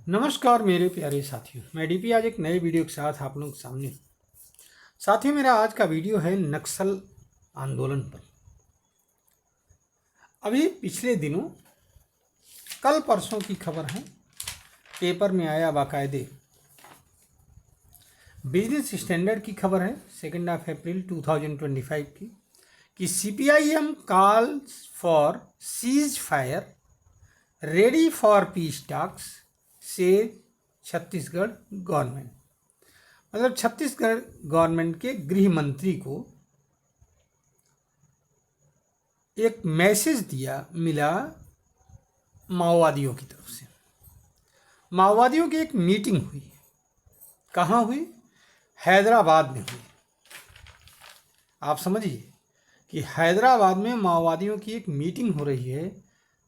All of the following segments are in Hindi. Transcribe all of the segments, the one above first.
नमस्कार मेरे प्यारे साथियों, मैं डीपी आज एक नए वीडियो के साथ आप लोगों के सामने हूं। साथियों, मेरा आज का वीडियो है नक्सल आंदोलन पर। अभी पिछले दिनों कल परसों की खबर है, पेपर में आया बाकायदे। बिजनेस स्टैंडर्ड की खबर है 2 अप्रैल 2025 की कि CPIM calls for cease fire ready for peace talks से छत्तीसगढ़ गवर्नमेंट। मतलब छत्तीसगढ़ गवर्नमेंट के गृह मंत्री को एक मैसेज मिला माओवादियों की तरफ से। माओवादियों की एक मीटिंग हुई। कहाँ हुई? हैदराबाद में हुई। आप समझिए कि हैदराबाद में माओवादियों की एक मीटिंग हो रही है,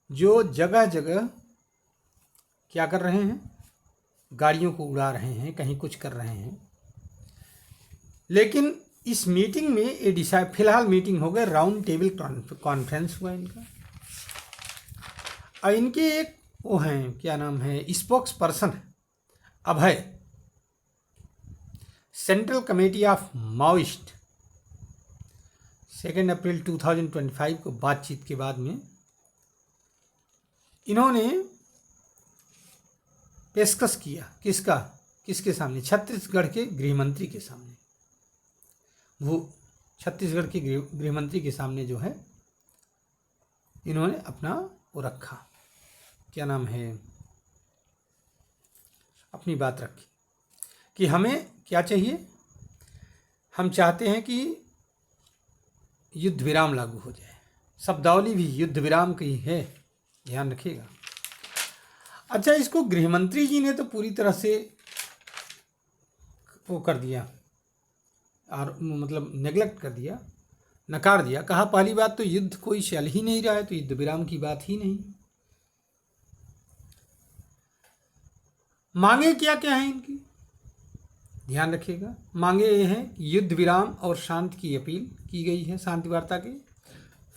जो जगह जगह क्या कर रहे हैं, गाड़ियों को उड़ा रहे हैं, कहीं कुछ कर रहे हैं। लेकिन इस मीटिंग में ये डिसाइड, फिलहाल मीटिंग हो गई, राउंड टेबल कॉन्फ्रेंस हुआ इनका। और इनके एक वो हैं, क्या नाम है, spokes person Abhay, central committee of Maoist. 2 अप्रैल 2025 को बातचीत के बाद में इन्होंने पेशकश किया। किसके सामने? छत्तीसगढ़ के गृह मंत्री के सामने। वो छत्तीसगढ़ के गृह मंत्री के सामने जो है, इन्होंने अपना वो रखा, क्या नाम है, अपनी बात रखी कि हमें क्या चाहिए। हम चाहते हैं कि युद्ध विराम लागू हो जाए। शब्दावली भी युद्ध विराम की है, ध्यान रखिएगा। अच्छा, इसको गृहमंत्री जी ने तो पूरी तरह से वो कर दिया, और मतलब नेग्लेक्ट कर दिया, नकार दिया। कहा पहली बात तो युद्ध कोई चल ही नहीं रहा है, तो युद्ध विराम की बात ही नहीं। मांगे क्या क्या है इनकी, ध्यान रखिएगा। मांगे ये हैं, युद्ध विराम और शांति की अपील की गई है। शांति वार्ता के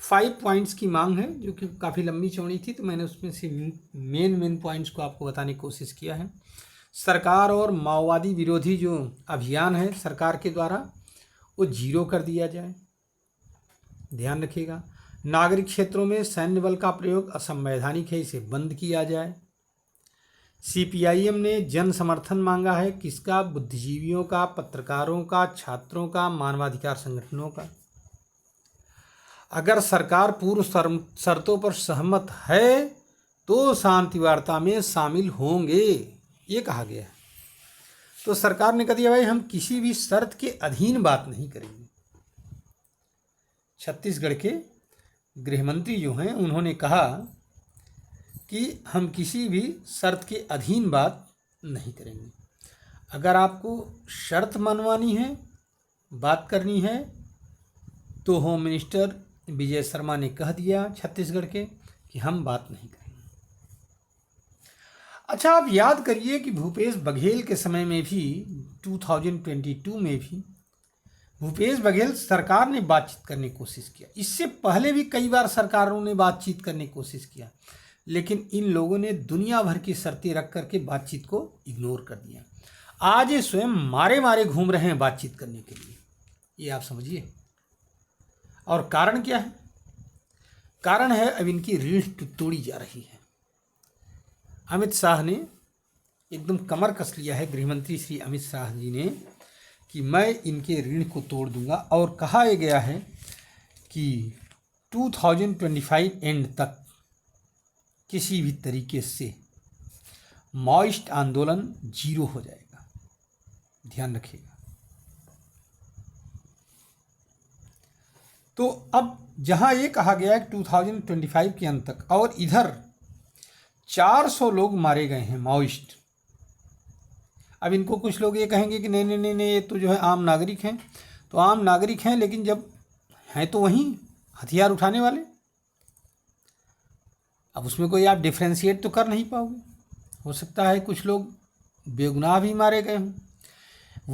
5 पॉइंट्स की मांग है, जो कि काफ़ी लंबी चौड़ी थी, तो मैंने उसमें से मेन पॉइंट्स को आपको बताने की कोशिश किया है। सरकार और माओवादी विरोधी जो अभियान है सरकार के द्वारा, वो जीरो कर दिया जाए, ध्यान रखिएगा। नागरिक क्षेत्रों में सैन्य बल का प्रयोग असंवैधानिक है, इसे बंद किया जाए। सीपीआईएम ने जन समर्थन मांगा है, किसका? बुद्धिजीवियों का, पत्रकारों का, छात्रों का, मानवाधिकार संगठनों का। अगर सरकार पूर्व शर्तों पर सहमत है तो शांति वार्ता में शामिल होंगे, ये कहा गया है। तो सरकार ने कह दिया, भाई हम किसी भी शर्त के अधीन बात नहीं करेंगे। छत्तीसगढ़ के गृहमंत्री जो हैं, उन्होंने कहा कि हम किसी भी शर्त के अधीन बात नहीं करेंगे। अगर आपको शर्त मनवानी है, बात करनी है, तो होम मिनिस्टर विजय शर्मा ने कह दिया छत्तीसगढ़ के कि हम बात नहीं करेंगे। अच्छा, आप याद करिए कि भूपेश बघेल के समय में भी 2022 में भी भूपेश बघेल सरकार ने बातचीत करने की कोशिश किया। इससे पहले भी कई बार सरकारों ने बातचीत करने की कोशिश किया, लेकिन इन लोगों ने दुनिया भर की शर्तें रख करके बातचीत को इग्नोर कर दिया। आज ये स्वयं मारे घूम रहे हैं बातचीत करने के लिए, ये आप समझिए। और कारण क्या है? कारण है अब इनकी रीढ़ तोड़ी जा रही है। अमित शाह ने एकदम कमर कस लिया है, गृहमंत्री श्री अमित शाह जी ने, कि मैं इनके ऋण को तोड़ दूंगा। और कहा यह गया है कि 2025 एंड तक किसी भी तरीके से माओइस्ट आंदोलन जीरो हो जाएगा, ध्यान रखिएगा। तो अब जहां ये कहा गया है 2025 के अंत तक, और इधर 400 लोग मारे गए हैं माओइस्ट। अब इनको कुछ लोग ये कहेंगे कि नहीं नहीं नहीं नहीं, ये तो जो है आम नागरिक हैं। तो आम नागरिक हैं, लेकिन जब हैं तो वहीं हथियार उठाने वाले। अब उसमें कोई आप डिफ्रेंशिएट तो कर नहीं पाओगे। हो सकता है कुछ लोग बेगुनाह भी मारे गए हों।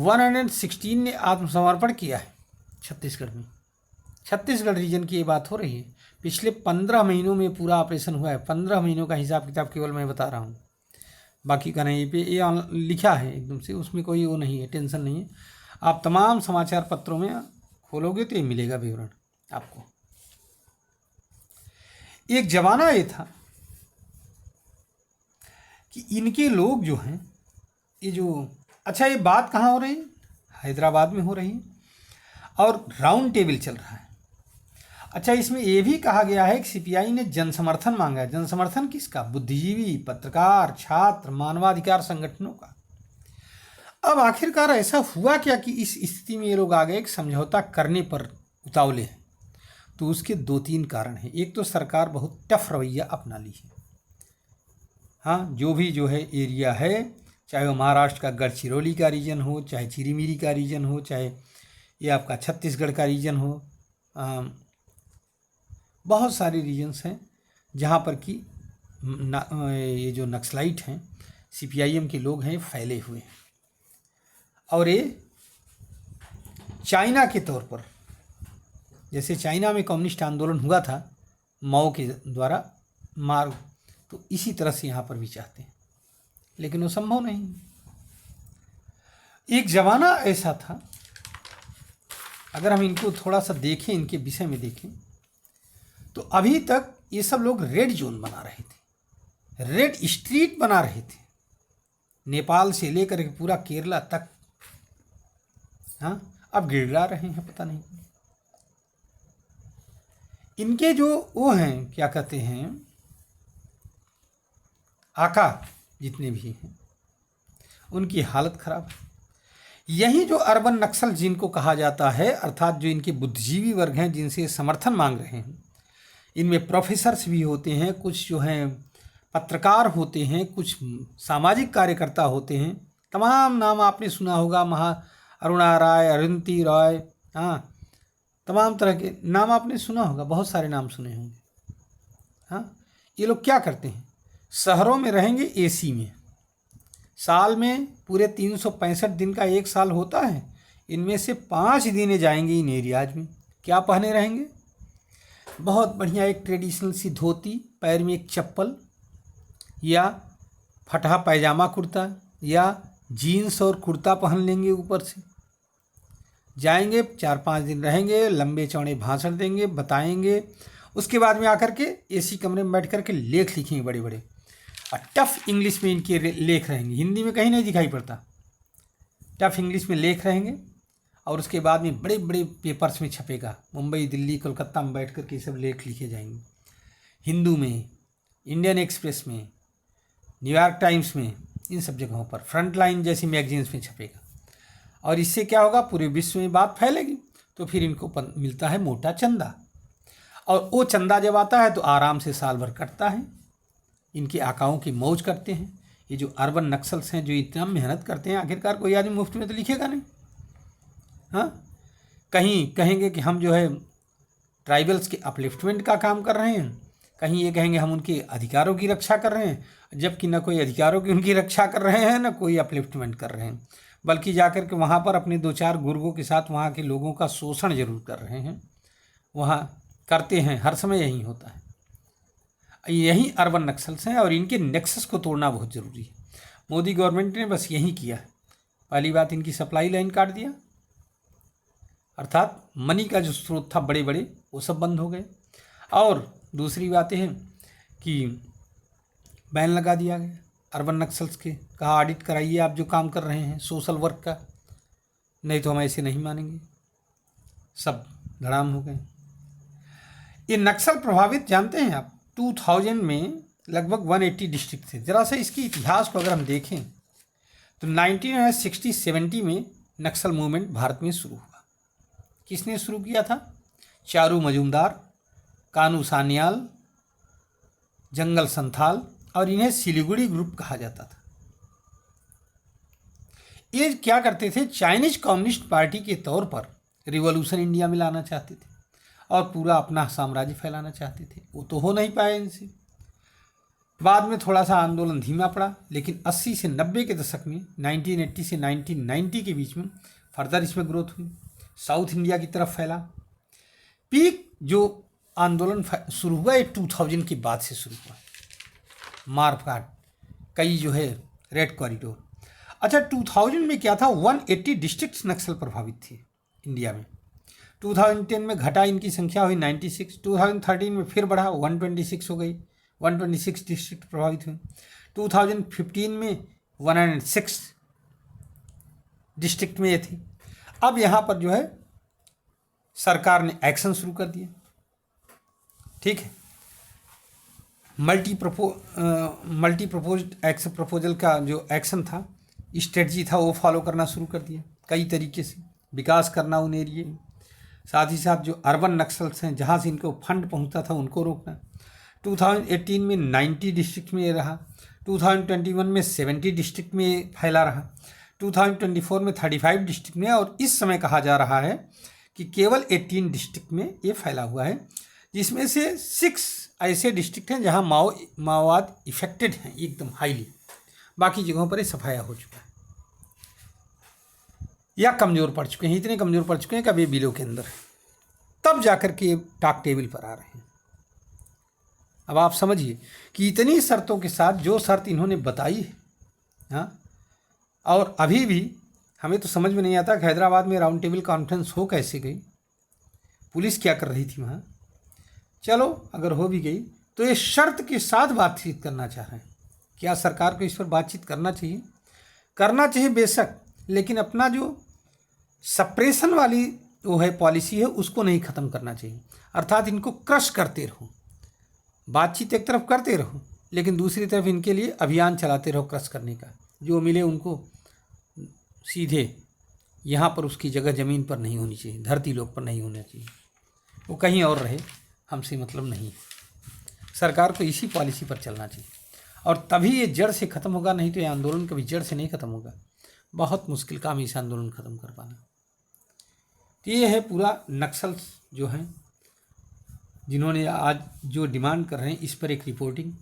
116 ने आत्मसमर्पण किया है छत्तीसगढ़ में। छत्तीसगढ़ रीजन की ये बात हो रही है। पिछले 15 महीनों में पूरा ऑपरेशन हुआ है। 15 महीनों का हिसाब किताब केवल मैं बता रहा हूँ। बाकी का नहीं, ये लिखा है एकदम से, उसमें कोई वो नहीं है, टेंशन नहीं है। आप तमाम समाचार पत्रों में खोलोगे तो ये मिलेगा विवरण आपको। एक ज़माना ये था कि इनके लोग जो हैं, ये जो, अच्छा ये बात कहाँ हो रही है? हैदराबाद में हो रही है और राउंड टेबल चल रहा है। अच्छा, इसमें ये भी कहा गया है कि सीपीआई ने जनसमर्थन मांगा है। जनसमर्थन किसका? बुद्धिजीवी, पत्रकार, छात्र, मानवाधिकार संगठनों का। अब आखिरकार ऐसा हुआ क्या कि इस स्थिति में ये लोग आ गए कि समझौता करने पर उतावले हैं? तो उसके 2-3 कारण हैं। एक तो सरकार बहुत टफ रवैया अपना ली है। हाँ, जो है एरिया है, चाहे वो महाराष्ट्र का गढ़चिरौली का रीजन हो, चाहे चिरीमिरी का रीजन हो, चाहे ये आपका छत्तीसगढ़ का रीजन हो, बहुत सारे रीजन्स हैं जहाँ पर कि ये जो नक्सलाइट हैं, सीपीआईएम के लोग हैं, फैले हुए हैं। और ये चाइना के तौर पर, जैसे चाइना में कम्युनिस्ट आंदोलन हुआ था माओ के द्वारा मार, तो इसी तरह से यहाँ पर भी चाहते हैं, लेकिन वो संभव नहीं। एक ज़माना ऐसा था, अगर हम इनको थोड़ा सा देखें, इनके विषय में देखें, तो अभी तक ये सब लोग रेड जोन बना रहे थे, रेड स्ट्रीट बना रहे थे, नेपाल से लेकर के पूरा केरला तक। हाँ, अब गिड़गिड़ा रहे हैं, पता नहीं। इनके जो वो हैं, क्या कहते हैं, आका जितने भी हैं, उनकी हालत खराब है। यही जो अर्बन नक्सल जिनको कहा जाता है, अर्थात जो इनके बुद्धिजीवी वर्ग हैं जिनसे समर्थन मांग रहे हैं, इनमें प्रोफेसर्स भी होते हैं, कुछ जो हैं पत्रकार होते हैं, कुछ सामाजिक कार्यकर्ता होते हैं। तमाम नाम आपने सुना होगा, अरुणा राय, अरुंधति रॉय, हाँ, तमाम तरह के नाम आपने सुना होगा, बहुत सारे नाम सुने होंगे। हाँ, ये लोग क्या करते हैं? शहरों में रहेंगे एसी में, साल में पूरे 365 दिन का एक साल होता है, इनमें से 5 दिन जाएंगे इन एरियाज में। क्या पहने रहेंगे? बहुत बढ़िया एक ट्रेडिशनल सी धोती, पैर में एक चप्पल, या फटा पैजामा कुर्ता, या जीन्स और कुर्ता पहन लेंगे, ऊपर से जाएंगे, 4-5 दिन रहेंगे, लंबे चौड़े भाषण देंगे, बताएंगे। उसके बाद में आकर के एसी कमरे में बैठ कर के लेख लिखेंगे बड़े बड़े, और टफ इंग्लिश में इनके लेख रहेंगे, हिंदी में कहीं नहीं दिखाई पड़ता, टफ इंग्लिश में लेख रहेंगे। और उसके बाद में बड़े बड़े पेपर्स में छपेगा, मुंबई, दिल्ली, कोलकाता में बैठ कर के सब लेख लिखे जाएंगे, हिंदू में, इंडियन एक्सप्रेस में, न्यूयॉर्क टाइम्स में, इन सब जगहों पर, फ्रंट लाइन जैसी मैगजीन्स में छपेगा। और इससे क्या होगा? पूरे विश्व में बात फैलेगी, तो फिर इनको मिलता है मोटा चंदा, और वो चंदा जब आता है तो आराम से साल भर कटता है, इनके आकाओं की मौज करते हैं। ये जो अर्बन नक्सल्स हैं, जो इतना मेहनत करते हैं, आखिरकार कोई आदमी मुफ्त में तो लिखेगा नहीं। हाँ, कहीं कहेंगे कि हम जो है ट्राइबल्स के अपलिफ्टमेंट का काम कर रहे हैं, कहीं ये कहेंगे हम उनके अधिकारों की रक्षा कर रहे हैं, जबकि न कोई अधिकारों की उनकी रक्षा कर रहे हैं, न कोई अपलिफ्टमेंट कर रहे हैं, बल्कि जाकर के वहाँ पर अपने 2-4 गुर्गों के साथ वहाँ के लोगों का शोषण जरूर कर रहे हैं, वहाँ करते हैं, हर समय यही होता है। यही अर्बन नक्सल्स हैं, और इनके नेक्सस को तोड़ना बहुत ज़रूरी है। मोदी गवर्नमेंट ने बस यही किया है। पहली बात, इनकी सप्लाई लाइन काट दिया, अर्थात मनी का जो स्रोत था बड़े बड़े, वो सब बंद हो गए। और दूसरी बात यह है कि बैन लगा दिया गया अर्बन नक्सल्स के, कहा ऑडिट कराइए आप जो काम कर रहे हैं सोशल वर्क का, नहीं तो हम ऐसे नहीं मानेंगे। सब धड़ाम हो गए। ये नक्सल प्रभावित, जानते हैं आप, 2000 में लगभग 180 डिस्ट्रिक्ट थे। ज़रा सा इसके इतिहास को अगर हम देखें तो 1960-70 में नक्सल मूवमेंट भारत में शुरू हुआ। किसने शुरू किया था? चारू मजूमदार, कानू सान्याल, जंगल संथाल, और इन्हें सिलीगुड़ी ग्रुप कहा जाता था। ये क्या करते थे? चाइनीज कम्युनिस्ट पार्टी के तौर पर रिवॉल्यूशन इंडिया में लाना चाहते थे और पूरा अपना साम्राज्य फैलाना चाहते थे। वो तो हो नहीं पाया इनसे। बाद में थोड़ा सा आंदोलन धीमा पड़ा, लेकिन 80 से 90 के दशक में, 1980 से 1990 के बीच में फर्दर इसमें ग्रोथ हुई, साउथ इंडिया की तरफ फैला। पीक जो आंदोलन शुरू हुआ, ये 2000 के बाद से शुरू हुआ। मारकाट, कई जो है रेड कॉरिडोर। अच्छा, 2000 में क्या था, 180 डिस्ट्रिक्ट्स नक्सल प्रभावित थे इंडिया में। 2010 में घटा इनकी संख्या हुई 96, 2013 में फिर बढ़ा 126 हो गई, 126 डिस्ट्रिक्ट प्रभावित हुए। 2015 में 106 डिस्ट्रिक्ट में ये थी। अब यहाँ पर जो है सरकार ने एक्शन शुरू कर दिए, ठीक है। मल्टी प्रपोज्ड एक्शन प्रपोजल का जो एक्शन था, स्ट्रेटजी था, वो फॉलो करना शुरू कर दिया कई तरीके से, विकास करना उन एरिए में, साथ ही साथ जो अर्बन नक्सल्स हैं जहाँ से इनको फंड पहुँचता था उनको रोकना। 2018 में 90 डिस्ट्रिक्ट में रहा, 2021 में 70 डिस्ट्रिक्ट में फैला रहा, 2024 में 35 डिस्ट्रिक्ट में, और इस समय कहा जा रहा है कि केवल 18 डिस्ट्रिक्ट में ये फैला हुआ है, जिसमें से 6 ऐसे डिस्ट्रिक्ट हैं जहां माओवाद इफेक्टेड हैं एकदम हाईली। बाकी जगहों पर ये सफाया हो चुका है या कमज़ोर पड़ चुके हैं, इतने कमज़ोर पड़ चुके हैं कि अब ये बिलों के अंदर है, तब जाकर के टॉक टेबल पर आ रहे हैं। अब आप समझिए कि इतनी शर्तों के साथ जो शर्त इन्होंने बताई है, हाँ, और अभी भी हमें तो समझ में नहीं आता कि हैदराबाद में राउंड टेबल कॉन्फ्रेंस हो कैसे गई, पुलिस क्या कर रही थी वहाँ। चलो अगर हो भी गई तो ये शर्त के साथ बातचीत करना चाह रहे हैं। क्या सरकार को इस पर बातचीत करना चाहिए बेशक, लेकिन अपना जो सप्रेशन वाली वो है पॉलिसी है उसको नहीं ख़त्म करना चाहिए। अर्थात इनको क्रश करते रहो, बातचीत एक तरफ करते रहो, लेकिन दूसरी तरफ इनके लिए अभियान चलाते रहो क्रश करने का। जो मिले उनको सीधे यहाँ पर उसकी जगह ज़मीन पर नहीं होनी चाहिए, धरती लोक पर नहीं होना चाहिए, वो कहीं और रहे, हमसे मतलब नहीं। सरकार को इसी पॉलिसी पर चलना चाहिए और तभी ये जड़ से ख़त्म होगा, नहीं तो ये आंदोलन कभी जड़ से नहीं ख़त्म होगा। बहुत मुश्किल काम है इस आंदोलन ख़त्म कर पाना। तो ये है पूरा नक्सल्स जो हैं जिन्होंने आज जो डिमांड कर रहे हैं, इस पर एक रिपोर्टिंग।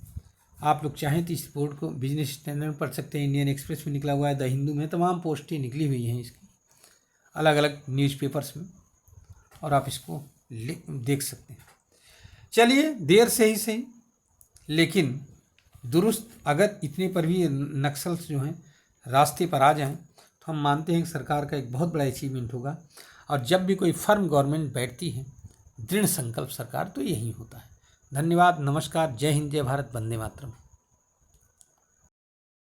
आप लोग चाहें तो इस रिपोर्ट को बिजनेस स्टैंडर्ड में पढ़ सकते हैं, इंडियन एक्सप्रेस में निकला हुआ है, द हिंदू में तमाम पोस्टें निकली हुई हैं इसकी अलग अलग न्यूज़पेपर्स में, और आप इसको देख सकते हैं। चलिए देर से ही सही लेकिन दुरुस्त, अगर इतने पर भी नक्सल्स जो हैं रास्ते पर आ जाएं तो हम मानते हैं कि सरकार का एक बहुत बड़ा अचीवमेंट होगा। और जब भी कोई फर्म गवर्नमेंट बैठती है, दृढ़ संकल्प सरकार, तो यही होता है। धन्यवाद, नमस्कार, जय हिंद, जय भारत, वंदे मातरम।